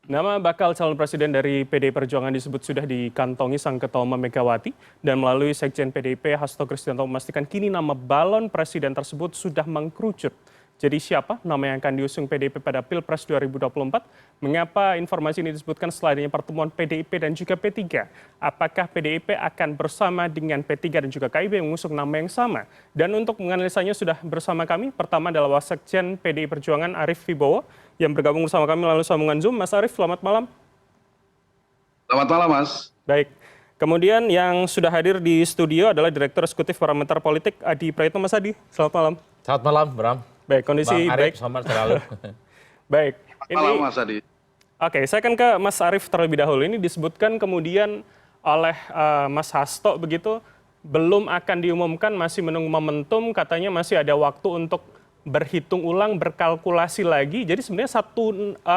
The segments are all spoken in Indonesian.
Nama bakal calon presiden dari PDI Perjuangan disebut sudah dikantongi sang ketua umum Megawati dan melalui Sekjen PDIP Hasto Kristianto memastikan kini nama balon presiden tersebut sudah mengkerucut. Jadi siapa nama yang akan diusung PDIP pada Pilpres 2024? Mengapa informasi ini disebutkan setelah adanya pertemuan PDIP dan juga P3? Apakah PDIP akan bersama dengan P3 dan juga KIB mengusung nama yang sama? Dan untuk menganalisanya sudah bersama kami, pertama adalah Wasekjen PDI Perjuangan Arief Wibowo yang bergabung bersama kami melalui sambungan Zoom. Mas Arief, selamat malam. Selamat malam, Mas. Baik. Kemudian yang sudah hadir di studio adalah Direktur Eksekutif Parameter Politik Adi Praetno. Mas Adi, selamat malam. Selamat malam, Bram. Baik, kondisi Bang Arief, baik. selamat selalu. Baik. Selamat malam, Mas Adi. Oke, saya akan ke Mas Arief terlebih dahulu. Ini disebutkan kemudian oleh Mas Hasto begitu, belum akan diumumkan, masih menunggu momentum, katanya masih ada waktu untuk berhitung ulang, berkalkulasi lagi. Jadi sebenarnya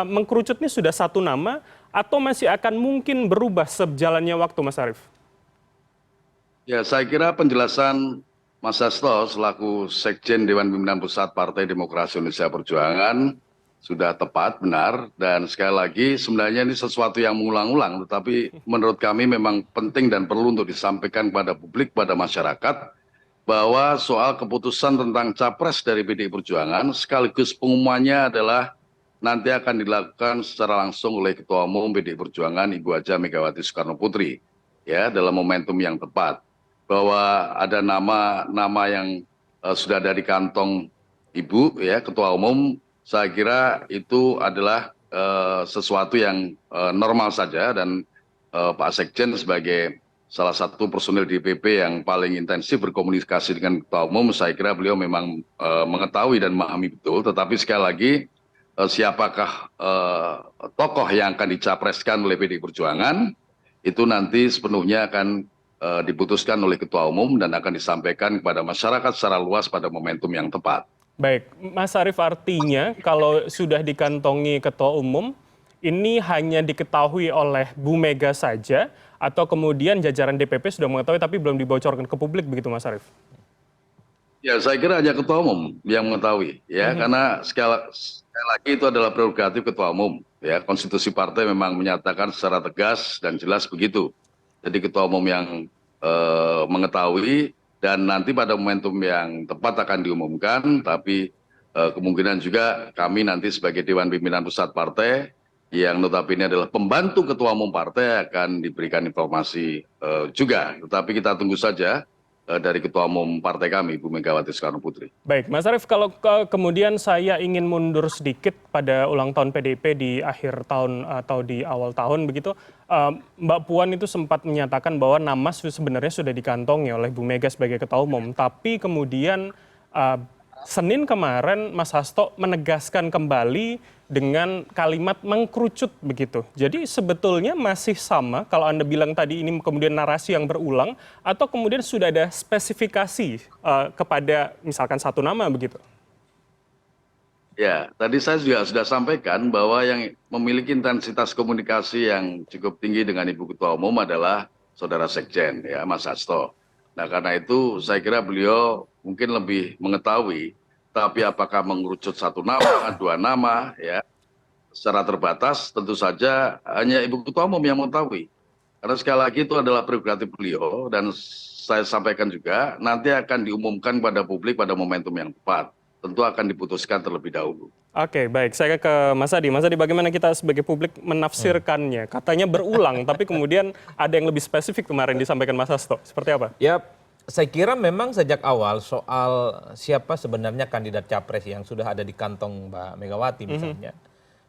mengkerucutnya sudah satu nama atau masih akan mungkin berubah sejalannya waktu, Mas Arief? Ya, saya kira penjelasan Mas Hasto selaku Sekjen Dewan Pimpinan Pusat Partai Demokrasi Indonesia Perjuangan sudah tepat, benar. Dan sekali lagi sebenarnya ini sesuatu yang mengulang-ulang, tetapi menurut kami memang penting dan perlu untuk disampaikan kepada publik, pada masyarakat, bahwa soal keputusan tentang capres dari PDI Perjuangan sekaligus pengumumannya adalah nanti akan dilakukan secara langsung oleh Ketua Umum PDI Perjuangan Ibu Haja Megawati Soekarno Putri, ya, dalam momentum yang tepat. Bahwa ada nama yang sudah ada di kantong Ibu, ya, Ketua Umum, saya kira itu adalah sesuatu yang normal saja, dan Pak Sekjen sebagai salah satu personil DPP yang paling intensif berkomunikasi dengan Ketua Umum, saya kira beliau memang mengetahui dan memahami betul. Tetapi sekali lagi, siapakah tokoh yang akan dicapreskan oleh PDI Perjuangan, itu nanti sepenuhnya akan diputuskan oleh Ketua Umum dan akan disampaikan kepada masyarakat secara luas pada momentum yang tepat. Baik, Mas Arief, artinya kalau sudah dikantongi Ketua Umum, ini hanya diketahui oleh Bu Mega saja, atau kemudian jajaran DPP sudah mengetahui tapi belum dibocorkan ke publik, begitu Mas Arief? Ya, saya kira hanya Ketua Umum yang mengetahui, ya, karena sekali lagi itu adalah prerogatif Ketua Umum. Ya, konstitusi partai memang menyatakan secara tegas dan jelas begitu. Jadi Ketua Umum yang mengetahui, dan nanti pada momentum yang tepat akan diumumkan, tapi kemungkinan juga kami nanti sebagai Dewan Pimpinan Pusat Partai, yang notabene adalah pembantu Ketua Umum Partai, akan diberikan informasi juga. Tetapi kita tunggu saja dari Ketua Umum Partai kami, Bu Megawati Soekarno Putri. Baik, Mas Arief, kalau kemudian saya ingin mundur sedikit pada ulang tahun PDIP di akhir tahun atau di awal tahun begitu, Mbak Puan itu sempat menyatakan bahwa nama sebenarnya sudah dikantongi oleh Bu Mega sebagai Ketua Umum, tapi kemudian Senin kemarin Mas Hasto menegaskan kembali dengan kalimat mengkerucut begitu. Jadi sebetulnya masih sama kalau Anda bilang tadi ini kemudian narasi yang berulang, atau kemudian sudah ada spesifikasi kepada misalkan satu nama begitu? Ya, tadi saya juga sudah sampaikan bahwa yang memiliki intensitas komunikasi yang cukup tinggi dengan Ibu Ketua Umum adalah Saudara Sekjen, ya, Mas Hasto. Nah, karena itu saya kira beliau mungkin lebih mengetahui, tapi apakah mengerucut satu nama, dua nama, ya, secara terbatas tentu saja hanya Ibu Ketua Umum yang mengetahui. Karena sekali lagi itu adalah prerogatif beliau, dan saya sampaikan juga nanti akan diumumkan pada publik pada momentum yang tepat. Tentu akan diputuskan terlebih dahulu. Oke, baik. Saya ke Mas Adi. Mas Adi, bagaimana kita sebagai publik menafsirkannya? Katanya berulang, tapi kemudian ada yang lebih spesifik kemarin disampaikan Mas Hasto. Seperti apa? Ya, saya kira memang sejak awal soal siapa sebenarnya kandidat capres yang sudah ada di kantong Mbak Megawati misalnya,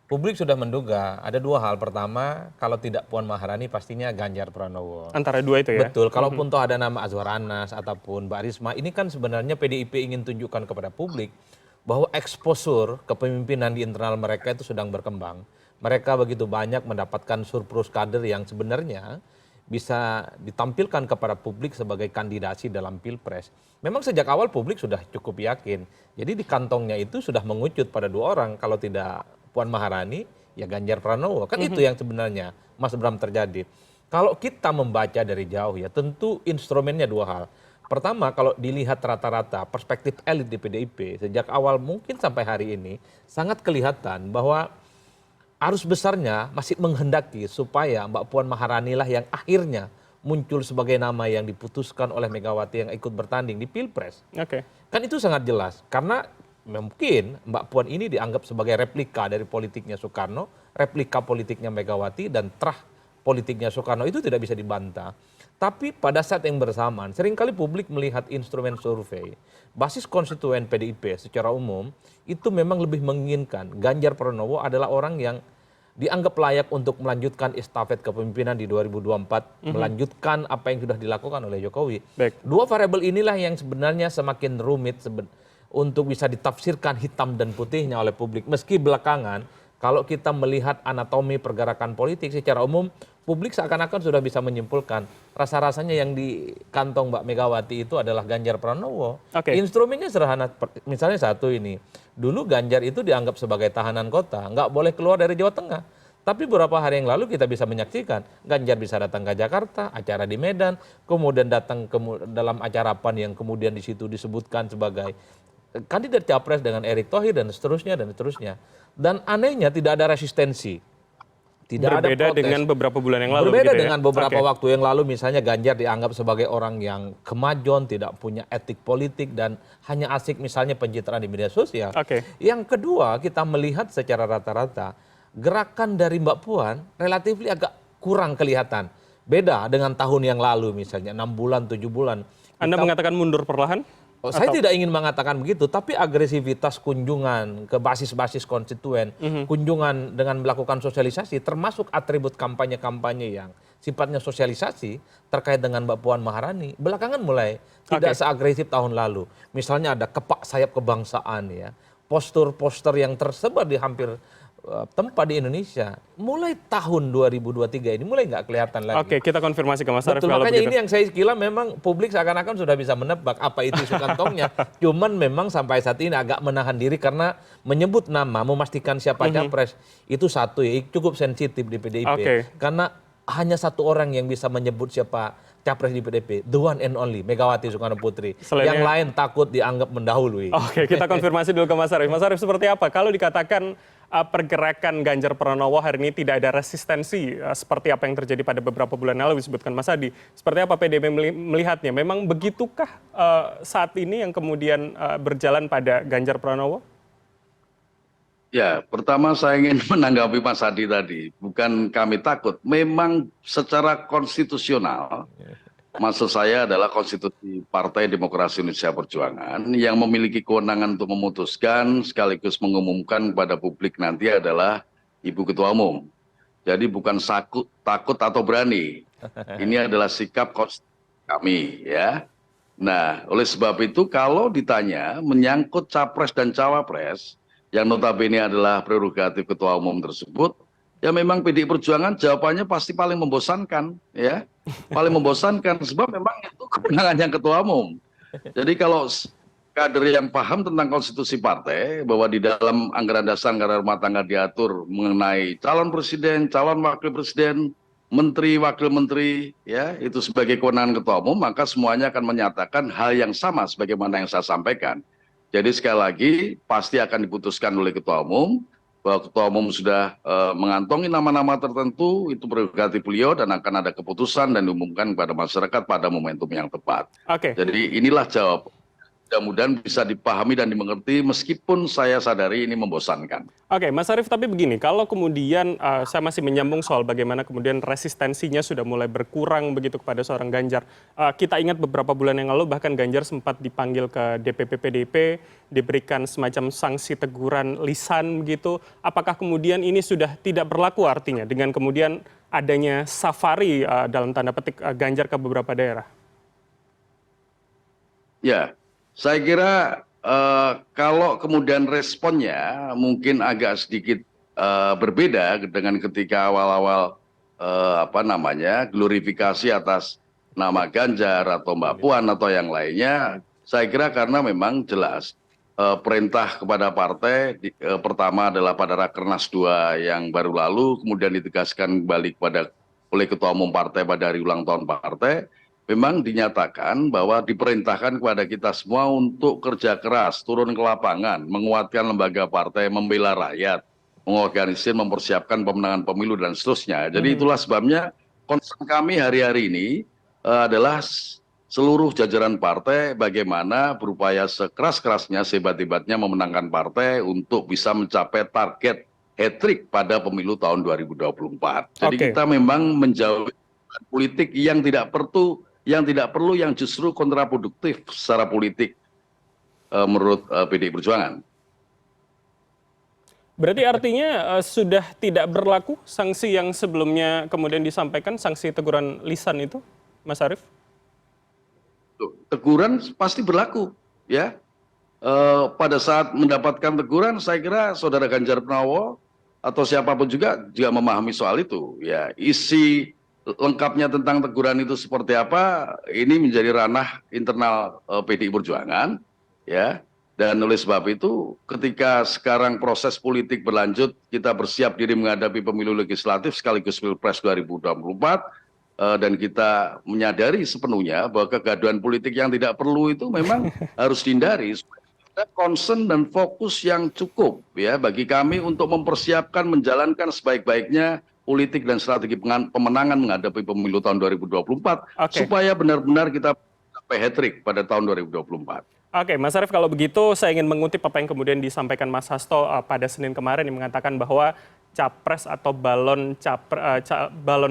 publik sudah menduga ada dua hal. Pertama, kalau tidak Puan Maharani pastinya Ganjar Pranowo. Antara dua itu ya? Betul, kalaupun toh ada nama Azwar Anas ataupun Mbak Risma, ini kan sebenarnya PDIP ingin tunjukkan kepada publik bahwa eksposur kepemimpinan di internal mereka itu sedang berkembang. Mereka begitu banyak mendapatkan surplus kader yang sebenarnya bisa ditampilkan kepada publik sebagai kandidasi dalam Pilpres. Memang sejak awal publik sudah cukup yakin. Jadi di kantongnya itu sudah mengucut pada dua orang, kalau tidak Puan Maharani, ya Ganjar Pranowo. Kan itu yang sebenarnya, Mas Bram, terjadi. Kalau kita membaca dari jauh ya, tentu instrumennya dua hal. Pertama, kalau dilihat rata-rata perspektif elit di PDIP, sejak awal mungkin sampai hari ini, sangat kelihatan bahwa arus besarnya masih menghendaki supaya Mbak Puan Maharani lah yang akhirnya muncul sebagai nama yang diputuskan oleh Megawati yang ikut bertanding di Pilpres. Oke. Kan itu sangat jelas, karena mungkin Mbak Puan ini dianggap sebagai replika dari politiknya Soekarno, replika politiknya Megawati, dan terah politiknya Soekarno itu tidak bisa dibantah. Tapi pada saat yang bersamaan, seringkali publik melihat instrumen survei, basis konstituen PDIP secara umum, itu memang lebih menginginkan Ganjar Pranowo adalah orang yang dianggap layak untuk melanjutkan estafet kepemimpinan di 2024, melanjutkan apa yang sudah dilakukan oleh Jokowi. Baik. Dua variabel inilah yang sebenarnya semakin rumit untuk bisa ditafsirkan hitam dan putihnya oleh publik. Meski belakangan, kalau kita melihat anatomi pergerakan politik secara umum, publik seakan-akan sudah bisa menyimpulkan rasa-rasanya yang di kantong Mbak Megawati itu adalah Ganjar Pranowo. Oke. Instrumennya sederhana, misalnya satu ini. Dulu Ganjar itu dianggap sebagai tahanan kota, nggak boleh keluar dari Jawa Tengah. Tapi beberapa hari yang lalu kita bisa menyaksikan Ganjar bisa datang ke Jakarta, acara di Medan, kemudian datang dalam acara PAN yang kemudian di situ disebutkan sebagai kandidat capres dengan Erick Thohir dan seterusnya dan seterusnya. Dan anehnya tidak ada resistensi. Tidak Berbeda ada protes. dengan beberapa bulan yang lalu. Berbeda begitu ya? dengan beberapa Oke. waktu yang lalu, misalnya Ganjar dianggap sebagai orang yang kemajon, tidak punya etik politik, dan hanya asik misalnya pencitraan di media sosial. Oke. Yang kedua, kita melihat secara rata-rata, gerakan dari Mbak Puan relatif agak kurang kelihatan. Beda dengan tahun yang lalu misalnya, 6 bulan, 7 bulan. Anda mengatakan mundur perlahan? Saya tidak ingin mengatakan begitu, tapi agresivitas kunjungan ke basis-basis konstituen, kunjungan dengan melakukan sosialisasi, termasuk atribut kampanye-kampanye yang sifatnya sosialisasi terkait dengan Mbak Puan Maharani, belakangan mulai tidak seagresif tahun lalu. Misalnya ada kepak sayap kebangsaan, ya, poster-poster yang tersebar di hampir tempat di Indonesia, mulai tahun 2023 ini mulai nggak kelihatan lagi. Oke, kita konfirmasi ke Mas Arief. Betul, kalau makanya begitu. ini yang saya kira memang publik seakan-akan sudah bisa menebak apa itu isu kantongnya. Cuman memang sampai saat ini agak menahan diri karena menyebut nama, memastikan siapa capres, itu satu ya, cukup sensitif di PDIP. Oke. Karena hanya satu orang yang bisa menyebut siapa capres di PDIP, the one and only, Megawati Soekarno Putri. Selainnya- Yang lain takut dianggap mendahului. Oke, kita konfirmasi dulu ke Mas Arief. Mas Arief, seperti apa? Kalau dikatakan pergerakan Ganjar Pranowo hari ini tidak ada resistensi seperti apa yang terjadi pada beberapa bulan lalu disebutkan Mas Adi. Seperti apa PDIP melihatnya? Memang begitukah saat ini yang kemudian berjalan pada Ganjar Pranowo? Ya, pertama saya ingin menanggapi Mas Adi tadi. Bukan kami takut, memang secara konstitusional, maksud saya adalah konstitusi Partai Demokrasi Indonesia Perjuangan yang memiliki kewenangan untuk memutuskan sekaligus mengumumkan kepada publik nanti adalah Ibu Ketua Umum. Jadi bukan takut atau berani. Ini adalah sikap konstitusi kami, ya. Nah, oleh sebab itu kalau ditanya menyangkut capres dan cawapres, yang notabene adalah prerogatif ketua umum tersebut, ya memang PDI Perjuangan jawabannya pasti paling membosankan, ya, paling membosankan sebab memang itu kewenangan yang ketua umum. Jadi kalau kader yang paham tentang konstitusi partai bahwa di dalam anggaran dasar anggaran rumah tangga diatur mengenai calon presiden, calon wakil presiden, menteri, wakil menteri, ya itu sebagai kewenangan ketua umum, maka semuanya akan menyatakan hal yang sama sebagaimana yang saya sampaikan. Jadi sekali lagi pasti akan diputuskan oleh ketua umum bahwa ketua umum sudah mengantongi nama-nama tertentu, itu prerogatif beliau dan akan ada keputusan dan diumumkan kepada masyarakat pada momentum yang tepat. Oke. Jadi inilah jawab. Mudah-mudahan bisa dipahami dan dimengerti meskipun saya sadari ini membosankan. Oke, Mas Arief, tapi begini, kalau kemudian saya masih menyambung soal bagaimana kemudian resistensinya sudah mulai berkurang begitu kepada seorang Ganjar. Kita ingat beberapa bulan yang lalu bahkan Ganjar sempat dipanggil ke DPP PDIP, diberikan semacam sanksi teguran lisan begitu. Apakah kemudian ini sudah tidak berlaku artinya dengan kemudian adanya safari dalam tanda petik Ganjar ke beberapa daerah? Ya, saya kira kalau kemudian responnya mungkin agak sedikit berbeda dengan ketika awal-awal glorifikasi atas nama Ganjar atau Mbak Puan atau yang lainnya. Saya kira karena memang jelas perintah kepada partai pertama adalah pada Rakernas 2 yang baru lalu, kemudian ditegaskan kembali oleh Ketua Umum Partai pada hari ulang tahun partai. Memang dinyatakan bahwa diperintahkan kepada kita semua untuk kerja keras, turun ke lapangan, menguatkan lembaga partai, membela rakyat, mengorganisir, mempersiapkan pemenangan pemilu dan seterusnya. Jadi itulah sebabnya concern kami hari-hari ini adalah seluruh jajaran partai bagaimana berupaya sekeras-kerasnya, sehebat-hebatnya memenangkan partai untuk bisa mencapai target hat-trick pada pemilu tahun 2024. Jadi Oke. kita memang menjauhi politik yang tidak perlu, yang justru kontraproduktif secara politik menurut PDI Perjuangan. Berarti artinya sudah tidak berlaku sanksi yang sebelumnya kemudian disampaikan, sanksi teguran lisan itu, Mas Arief? Teguran pasti berlaku, ya. Pada saat mendapatkan teguran, saya kira saudara Ganjar Pranowo atau siapapun juga memahami soal itu. Ya, isi lengkapnya tentang teguran itu seperti apa, ini menjadi ranah internal PDI Perjuangan, ya. Dan oleh sebab itu, ketika sekarang proses politik berlanjut, kita bersiap diri menghadapi pemilu legislatif sekaligus Pilpres 2024, dan kita menyadari sepenuhnya bahwa kegaduhan politik yang tidak perlu itu memang harus dihindari. Ada concern dan fokus yang cukup ya bagi kami untuk mempersiapkan, menjalankan sebaik-baiknya politik dan strategi pemenangan menghadapi pemilu tahun 2024, supaya benar-benar kita sampai hat-trick pada tahun 2024. Oke, Mas Arief, kalau begitu saya ingin mengutip apa yang kemudian disampaikan Mas Hasto pada Senin kemarin yang mengatakan bahwa capres atau balon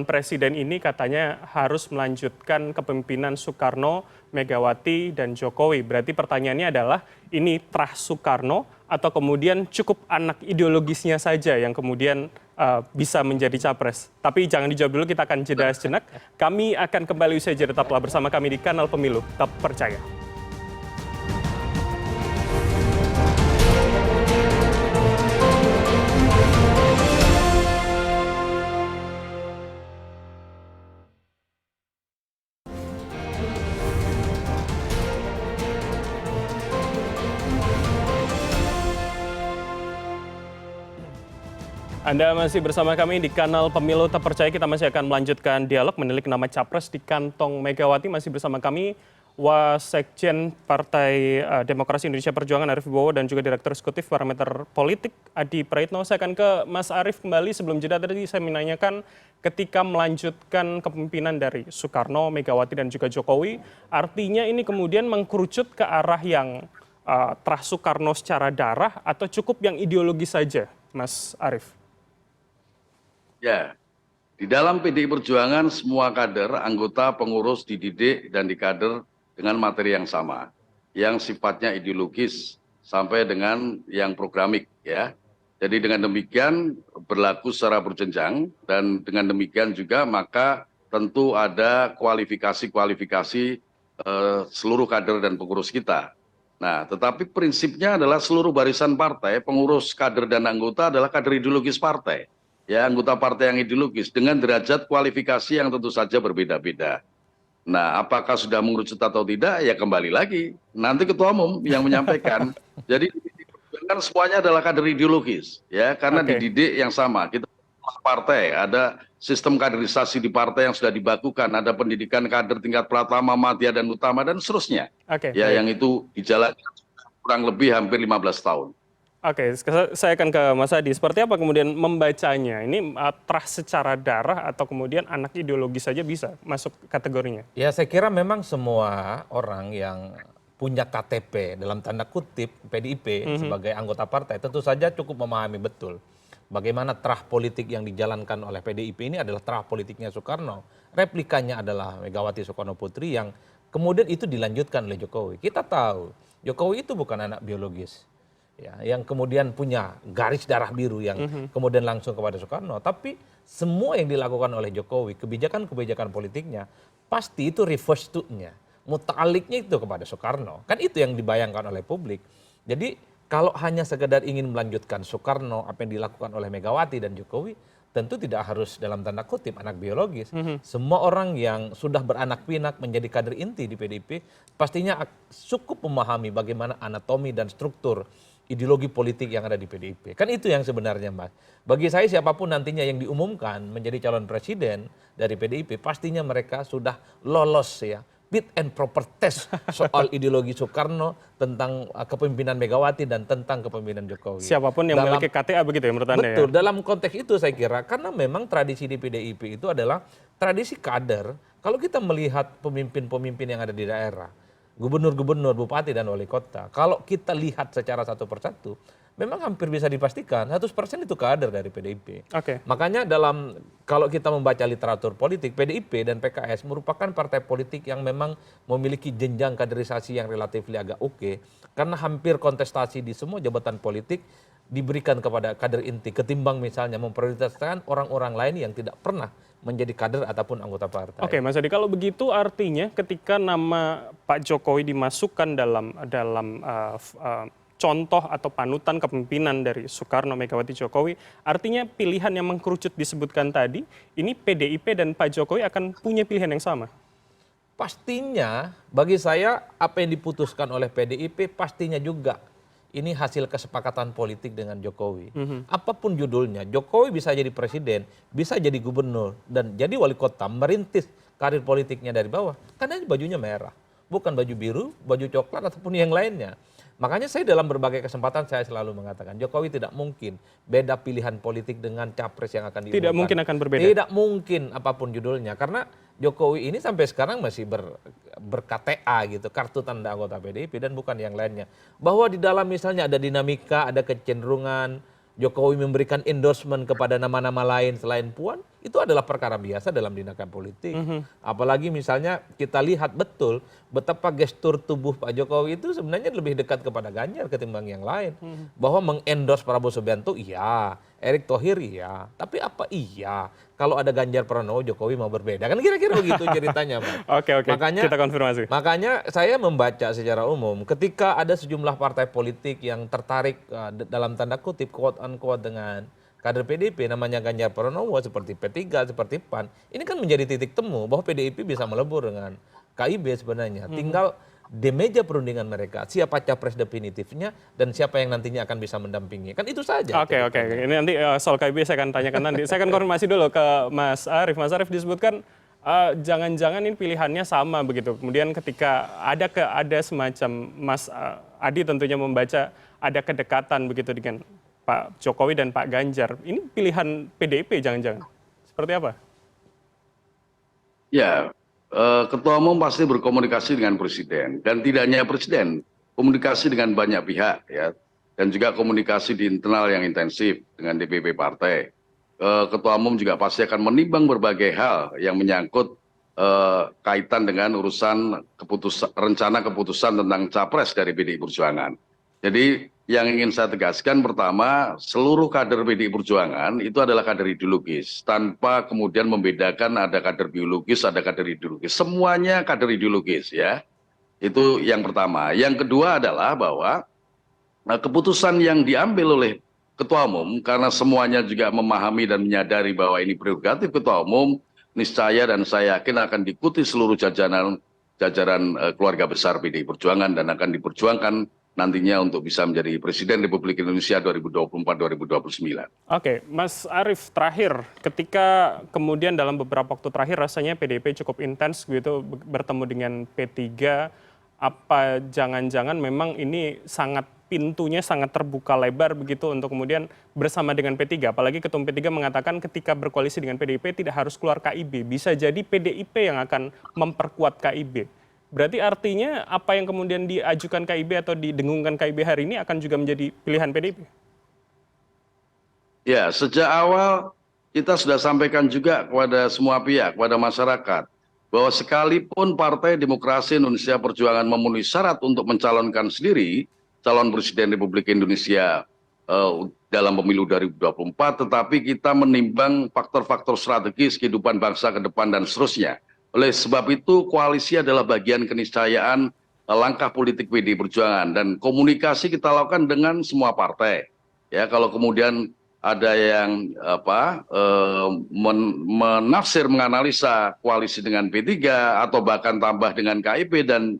presiden ini katanya harus melanjutkan kepemimpinan Soekarno, Megawati, dan Jokowi. Berarti pertanyaannya adalah ini terah Soekarno atau kemudian cukup anak ideologisnya saja yang kemudian bisa menjadi capres. Tapi jangan dijawab dulu, kita akan jeda sejenak. Kami akan kembali usai jeda, tetaplah bersama kami di Kanal Pemilu Tak Percaya. Anda masih bersama kami di Kanal Pemilu Tak Percaya. Kita masih akan melanjutkan dialog menilik nama capres di kantong Megawati. Masih bersama kami Wasekjen Partai Demokrasi Indonesia Perjuangan Arief Wibowo dan juga Direktur Eksekutif Parameter Politik Adi Praitno. Saya akan ke Mas Arief kembali. Sebelum jeda tadi saya menanyakan ketika melanjutkan kepemimpinan dari Soekarno, Megawati, dan juga Jokowi, artinya ini kemudian mengkerucut ke arah yang terah Soekarno secara darah atau cukup yang ideologis saja, Mas Arief? Ya, di dalam PDI Perjuangan semua kader, anggota, pengurus dididik dan dikader dengan materi yang sama, yang sifatnya ideologis sampai dengan yang programik, ya. Jadi dengan demikian berlaku secara berjenjang dan dengan demikian juga maka tentu ada kualifikasi seluruh kader dan pengurus kita. Nah, tetapi prinsipnya adalah seluruh barisan partai, pengurus, kader dan anggota adalah kader ideologis partai. Ya, anggota partai yang ideologis dengan derajat kualifikasi yang tentu saja berbeda-beda. Nah, apakah sudah mengerucut atau tidak? Ya kembali lagi nanti ketua umum yang menyampaikan. Jadi kan semuanya adalah kader ideologis, ya, karena dididik yang sama. Kita partai ada sistem kaderisasi di partai yang sudah dibakukan, ada pendidikan kader tingkat pratama, madya dan utama dan seterusnya. Ya, yang itu dijalankan kurang lebih hampir 15 tahun. Oke, saya akan ke Mas Adi. Seperti apa kemudian membacanya? Ini terah secara darah atau kemudian anak ideologis saja bisa masuk kategorinya? Ya, saya kira memang semua orang yang punya KTP dalam tanda kutip PDIP sebagai anggota partai tentu saja cukup memahami betul bagaimana terah politik yang dijalankan oleh PDIP ini adalah terah politiknya Soekarno. Replikanya adalah Megawati Soekarno Putri yang kemudian itu dilanjutkan oleh Jokowi. Kita tahu Jokowi itu bukan anak biologis. Ya, yang kemudian punya garis darah biru yang kemudian langsung kepada Soekarno. Tapi semua yang dilakukan oleh Jokowi, kebijakan-kebijakan politiknya, pasti itu reverse to-nya. Mutaliknya itu kepada Soekarno. Kan itu yang dibayangkan oleh publik. Jadi kalau hanya sekedar ingin melanjutkan Soekarno, apa yang dilakukan oleh Megawati dan Jokowi, tentu tidak harus dalam tanda kutip anak biologis. Semua orang yang sudah beranak pinak menjadi kader inti di PDIP, pastinya cukup memahami bagaimana anatomi dan struktur ideologi politik yang ada di PDIP. Kan itu yang sebenarnya, Mas. Bagi saya siapapun nantinya yang diumumkan menjadi calon presiden dari PDIP, pastinya mereka sudah lolos ya fit and proper test soal ideologi Soekarno tentang kepemimpinan Megawati dan tentang kepemimpinan Jokowi. Siapapun yang memiliki KTA begitu ya menurut Anda Betul, ya? dalam konteks itu saya kira karena memang tradisi di PDIP itu adalah tradisi kader. Kalau kita melihat pemimpin-pemimpin yang ada di daerah, gubernur-gubernur, bupati dan wali kota, kalau kita lihat secara satu persatu, memang hampir bisa dipastikan 100% itu kader dari PDIP. Oke. Makanya kalau kita membaca literatur politik, PDIP dan PKS merupakan partai politik yang memang memiliki jenjang kaderisasi yang relatif agak oke, karena hampir kontestasi di semua jabatan politik diberikan kepada kader inti, ketimbang misalnya memprioritaskan orang-orang lain yang tidak pernah menjadi kader ataupun anggota partai. Oke, Mas Adi, kalau begitu artinya ketika nama Pak Jokowi dimasukkan dalam contoh atau panutan kepemimpinan dari Soekarno, Megawati, Jokowi, artinya pilihan yang mengkerucut disebutkan tadi, ini PDIP dan Pak Jokowi akan punya pilihan yang sama? Pastinya, bagi saya apa yang diputuskan oleh PDIP pastinya juga ini hasil kesepakatan politik dengan Jokowi. Apapun judulnya, Jokowi bisa jadi presiden, bisa jadi gubernur, dan jadi wali kota, merintis karir politiknya dari bawah. Karena bajunya merah, bukan baju biru, baju coklat, ataupun yang lainnya. Makanya saya dalam berbagai kesempatan saya selalu mengatakan, Jokowi tidak mungkin beda pilihan politik dengan capres yang akan diumumkan. Tidak mungkin akan berbeda? Tidak mungkin apapun judulnya, karena Jokowi ini sampai sekarang masih ber-KTA gitu, kartu tanda anggota PDIP dan bukan yang lainnya. Bahwa di dalam misalnya ada dinamika, ada kecenderungan Jokowi memberikan endorsement kepada nama-nama lain selain Puan, itu adalah perkara biasa dalam dinamika politik. Apalagi misalnya kita lihat betul betapa gestur tubuh Pak Jokowi itu sebenarnya lebih dekat kepada Ganjar ketimbang yang lain. Bahwa mengendorse Prabowo Subianto iya, Erick Thohir iya, tapi apa iya kalau ada Ganjar Pranowo Jokowi mau berbeda, kan kira-kira begitu ceritanya Pak. Oke, kita konfirmasi. Makanya saya membaca secara umum ketika ada sejumlah partai politik yang tertarik dalam tanda kutip quote unquote dengan kader PDIP namanya Ganjar Pranowo seperti P3, seperti PAN, ini kan menjadi titik temu bahwa PDIP bisa melebur dengan KIB sebenarnya. Tinggal di meja perundingan mereka siapa capres definitifnya dan siapa yang nantinya akan bisa mendampingi, kan itu saja. Oke. Ini nanti soal KIB saya akan tanyakan nanti. Saya akan konfirmasi dulu ke Mas Arief. Mas Arief, disebutkan jangan-jangan ini pilihannya sama begitu. Kemudian ketika ada semacam Mas Adi tentunya membaca ada kedekatan begitu dengan Pak Jokowi dan Pak Ganjar. Ini pilihan PDIP jangan-jangan. Seperti apa? Ya, Ketua Umum pasti berkomunikasi dengan Presiden. Dan tidak hanya Presiden, komunikasi dengan banyak pihak, ya, dan juga komunikasi di internal yang intensif dengan DPP partai. Ketua Umum juga pasti akan menimbang berbagai hal yang menyangkut kaitan dengan urusan rencana keputusan tentang capres dari PDI Perjuangan. Jadi yang ingin saya tegaskan pertama, seluruh kader PDI Perjuangan itu adalah kader ideologis, tanpa kemudian membedakan ada kader biologis, ada kader ideologis. Semuanya kader ideologis, ya. Itu yang pertama. Yang kedua adalah bahwa keputusan yang diambil oleh Ketua Umum, karena semuanya juga memahami dan menyadari bahwa ini prerogatif Ketua Umum, niscaya dan saya yakin akan diikuti seluruh jajaran keluarga besar PDI Perjuangan dan akan diperjuangkan nantinya untuk bisa menjadi Presiden Republik Indonesia 2024-2029. Oke, Mas Arief, terakhir, ketika kemudian dalam beberapa waktu terakhir rasanya PDIP cukup intens gitu bertemu dengan P3, apa jangan-jangan memang ini pintunya sangat terbuka lebar begitu untuk kemudian bersama dengan P3, apalagi Ketum P3 mengatakan ketika berkoalisi dengan PDIP tidak harus keluar KIB, bisa jadi PDIP yang akan memperkuat KIB. Berarti artinya apa yang kemudian diajukan KIB atau didengungkan KIB hari ini akan juga menjadi pilihan PDIP? Ya, sejak awal kita sudah sampaikan juga kepada semua pihak, kepada masyarakat, bahwa sekalipun Partai Demokrasi Indonesia Perjuangan memenuhi syarat untuk mencalonkan sendiri calon Presiden Republik Indonesia dalam pemilu 2024, tetapi kita menimbang faktor-faktor strategis kehidupan bangsa ke depan dan seterusnya. Oleh sebab itu koalisi adalah bagian keniscayaan langkah politik PDI Perjuangan dan komunikasi kita lakukan dengan semua partai. Ya, kalau kemudian ada yang menafsir menganalisa koalisi dengan P3 atau bahkan tambah dengan KIP dan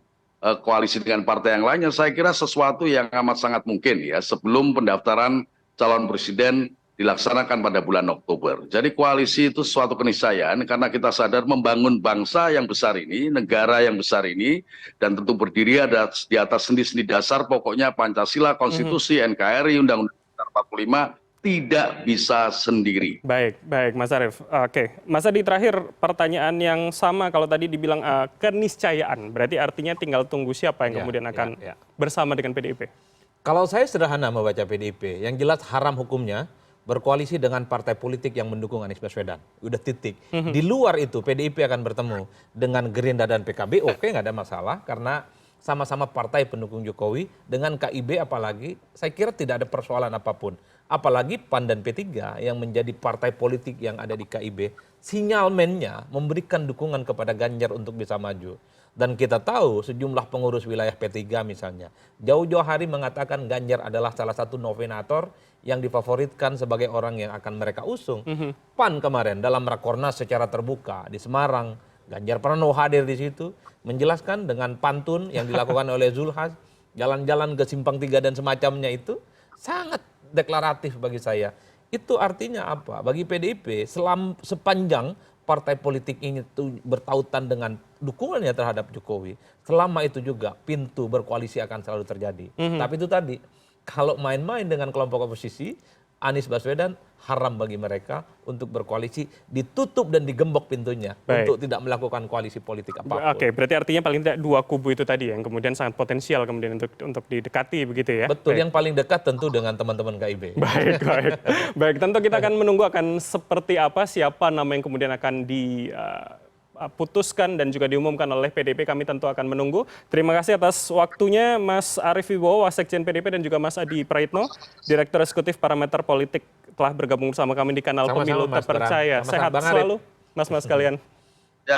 koalisi dengan partai yang lainnya, saya kira sesuatu yang amat sangat mungkin ya sebelum pendaftaran calon presiden dilaksanakan pada bulan Oktober. Jadi koalisi itu suatu keniscayaan karena kita sadar membangun bangsa yang besar ini, negara yang besar ini, dan tentu berdiri di atas sendi-sendi dasar pokoknya Pancasila, Konstitusi, NKRI, Undang-Undang 45 tidak bisa sendiri. Baik, baik Mas Arief. Oke, Mas Adi terakhir pertanyaan yang sama kalau tadi dibilang keniscayaan, berarti artinya tinggal tunggu siapa yang kemudian akan bersama dengan PDIP. Kalau saya sederhana membaca PDIP, yang jelas haram hukumnya berkoalisi dengan partai politik yang mendukung Anies Baswedan. Udah titik. Di luar itu PDIP akan bertemu dengan Gerindra dan PKB, oke nggak ada masalah karena sama-sama partai pendukung Jokowi. Dengan KIB apalagi, saya kira tidak ada persoalan apapun. Apalagi PAN dan P3 yang menjadi partai politik yang ada di KIB, sinyalmennya memberikan dukungan kepada Ganjar untuk bisa maju. Dan kita tahu sejumlah pengurus wilayah P3 misalnya, jauh-jauh hari mengatakan Ganjar adalah salah satu nominator yang difavoritkan sebagai orang yang akan mereka usung. PAN kemarin dalam rakornas secara terbuka di Semarang, Ganjar Pranowo hadir di situ, menjelaskan dengan pantun yang dilakukan oleh Zulhas, jalan-jalan ke Simpang 3 dan semacamnya itu, sangat deklaratif bagi saya. Itu artinya apa? Bagi PDIP, sepanjang partai politik ini bertautan dengan dukungannya terhadap Jokowi, selama itu juga pintu berkoalisi akan selalu terjadi. Tapi itu tadi, kalau main-main dengan kelompok oposisi, Anies Baswedan haram bagi mereka untuk berkoalisi, ditutup dan digembok pintunya untuk tidak melakukan koalisi politik apapun. Oke, berarti artinya paling tidak dua kubu itu tadi yang kemudian sangat potensial kemudian untuk didekati begitu ya. Betul, yang paling dekat tentu dengan teman-teman KIB. Baik, baik. Baik, tentu kita akan menunggu akan seperti apa, siapa nama yang kemudian akan diputuskan dan juga diumumkan oleh PDIP. Kami tentu akan menunggu. Terima kasih atas waktunya Mas Arief Wibowo, Wasekjen PDIP, dan juga Mas Adi Praitno, Direktur Eksekutif Parameter Politik, telah bergabung bersama kami di kanal Pemilu Terpercaya. Sehat selalu, mas-mas kalian. Ya.